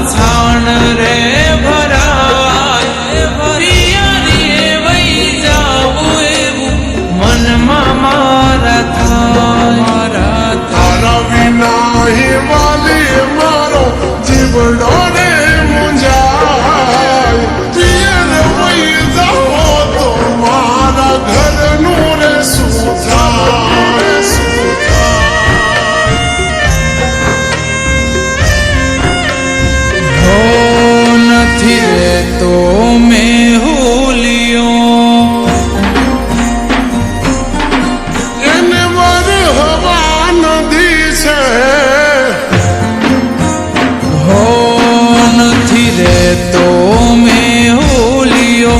छाण रे भराय पियारी वही जाऊ एवं मन मारा थाय तारा विना ही वाली मारो जीवड़ो रे मुंजाय पियर वही जाओ तो मारा घर नूरे सुधाय हो नथी रे तो मैं होलियो એને વર હવા નદી છે हो नथी रे तो मैं होलियो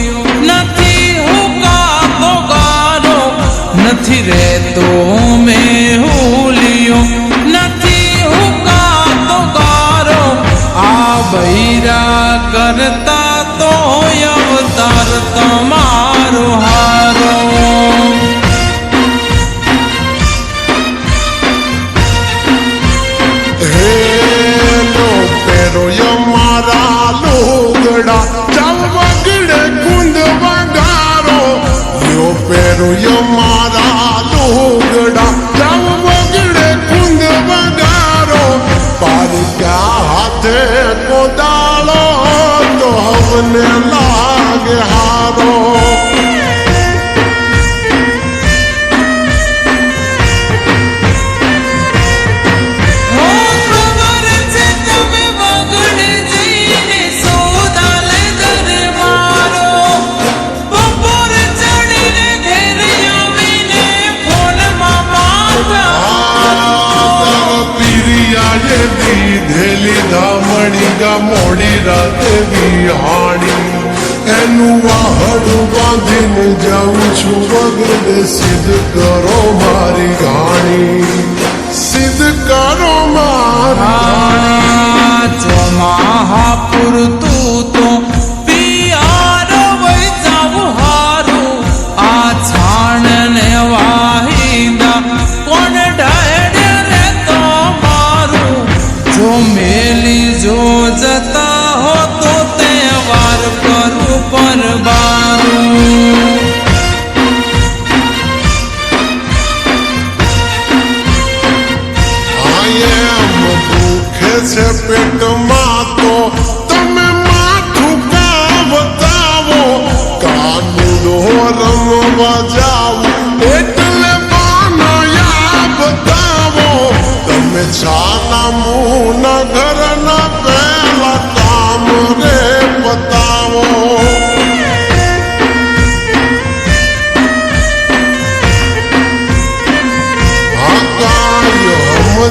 नथी हुका तो गारो नथी रे तो मैं होलियो नथी हुका तो गारो आ बहिरा करता तो अवतार तमारो हारो હેલો પેરો યમારા લોગડા ચાલ વગડે કુંદ વગારો યો પેરો યમારા લોગડા ચાલ વગડે કુંદ વગારો પારકા હાથે કોદાળો તો હવને લાગે હારો हो खबर छे तमे वगड़े जईने सोदाले दरबारो बपोर चढ़ीने घेर आवीने फोનમાં माता પીરિયા એ દીધેલી ધામણી ગા મોડી રાતે વિહાણી એનું વાહડું બાંધીને જાઉં છું વગડે સિદ્ધ કરો મારી ઘાણી સિદ્ધ કરો મારી महापुर तू तो पियारो वही जाऊ हारू आ छाण ने वाहिंदा कोण ढाड़े रे तो मारू जो मेली जो जता हो तो तैवार करू पर बारू આયમ ભૂખે છે પેટમાં તો તમે માથું કા બતાવો કાનુડો રમવા જાવ એટલે બાનયા બતાવો તમે છાના મુના ઘરના પહેલા કામ રે બતાવો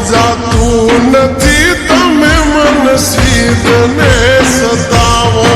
જાતું નથી તમે મન સીધને સતાવો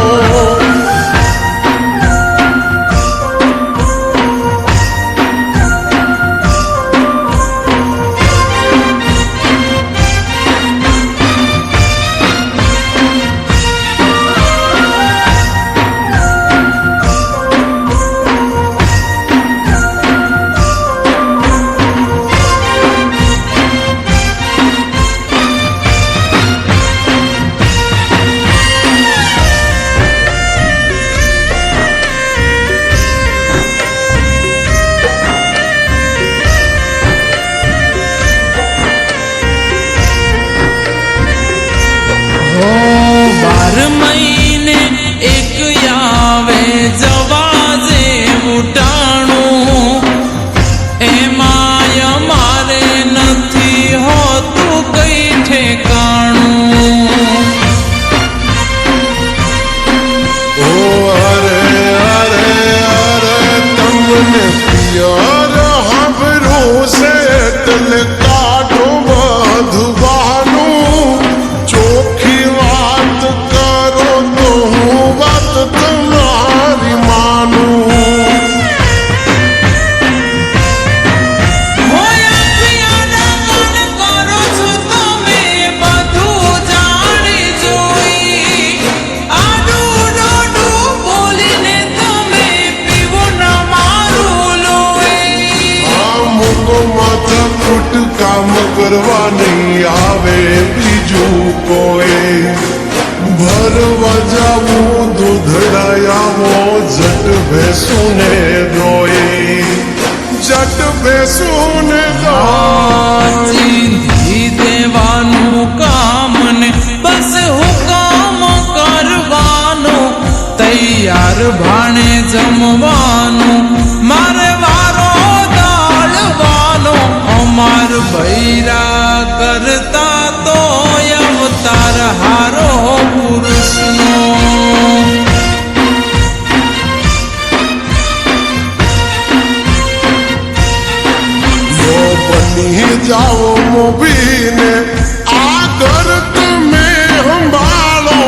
ભેસુને દોઈ જટ ભેસુને દોઈ ચીંધી દેવાનું કામ ને બસ હુકમ કરવાનો તૈયાર ભાણે જમવાનું મારે વારો દાળવાનો અમાર બૈરા કરતા તો અવતાર હારો પુરુષનો બની જાઓ મોભીને આ ઘર તમે સંભાળો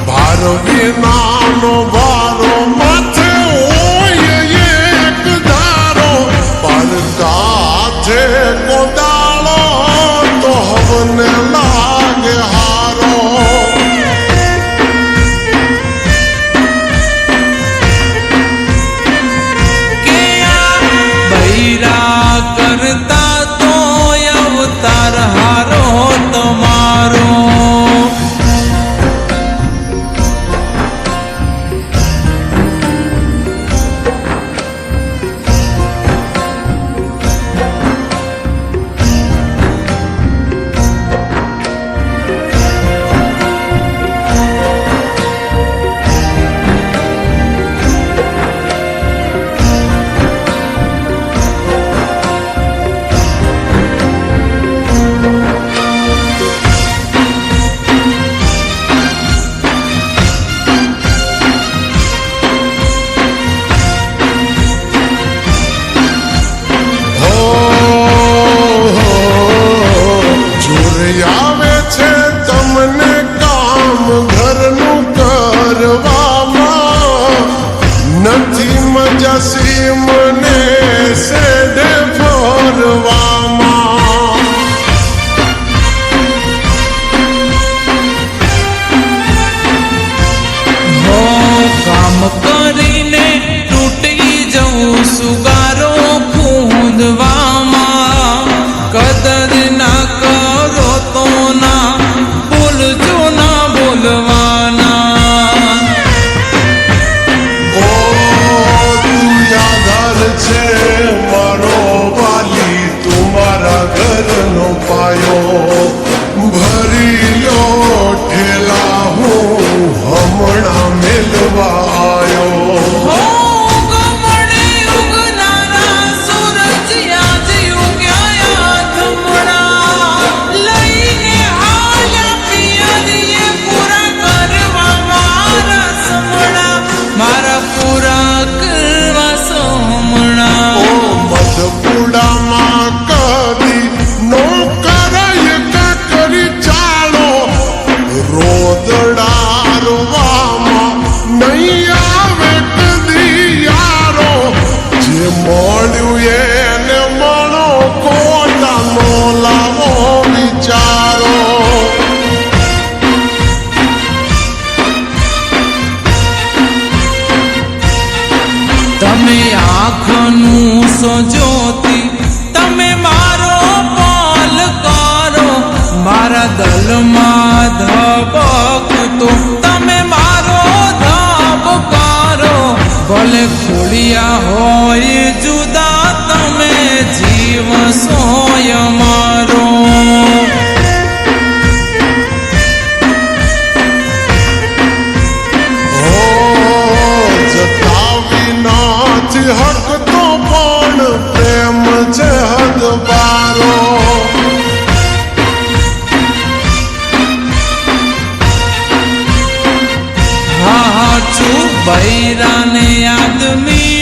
ભાર વિનાનો ભારો માથે હોય એક ધારો પડકાથે કોદાળો તો હવને લાગે હારો કે આ બૈરા કરતા તો અવતાર હારો તમારો આવે છે તમને કામ ઘરનું કરવામાં નથી મજા સીમને સેડે ફરવામાં હો કામ કરીને તૂટી જવું સુગારો ખૂંદવામાં કદર ના કરો તો ના ભૂલજો ના બોલવાના ઓ તું યાદાર છે મારો વાલી તું મારા ઘરનો પાયો ભરી લો ઠેલા હું હમણાં મેલવા આવ્યો હો ગમણે ઉગનારા સૂરજ યાદ ઉગ્યા થમણા લઈને આયા પિયરીએ પૂરા કરવા મારા સમણા મારા પૂરા કરવા સમણા મધપુડામાં કદી નો કરાય કાકરી ચાલો રોદડારવામાં નહીં આવે કદી યારો જે મળ્યું એને મણો કોટાનો લાવો વિચારો તમે આંખનું સોજોતી તમે મારો પાલ કરો મારા દલમાં ધબકતો તમે મારો ધબકારો ભલે ખોડિયા હોય જુદા તમે જીવ સોય મારો નથી હક તો પણ પ્રેમ છે હદ બારો હા છું બૈરાને આદમી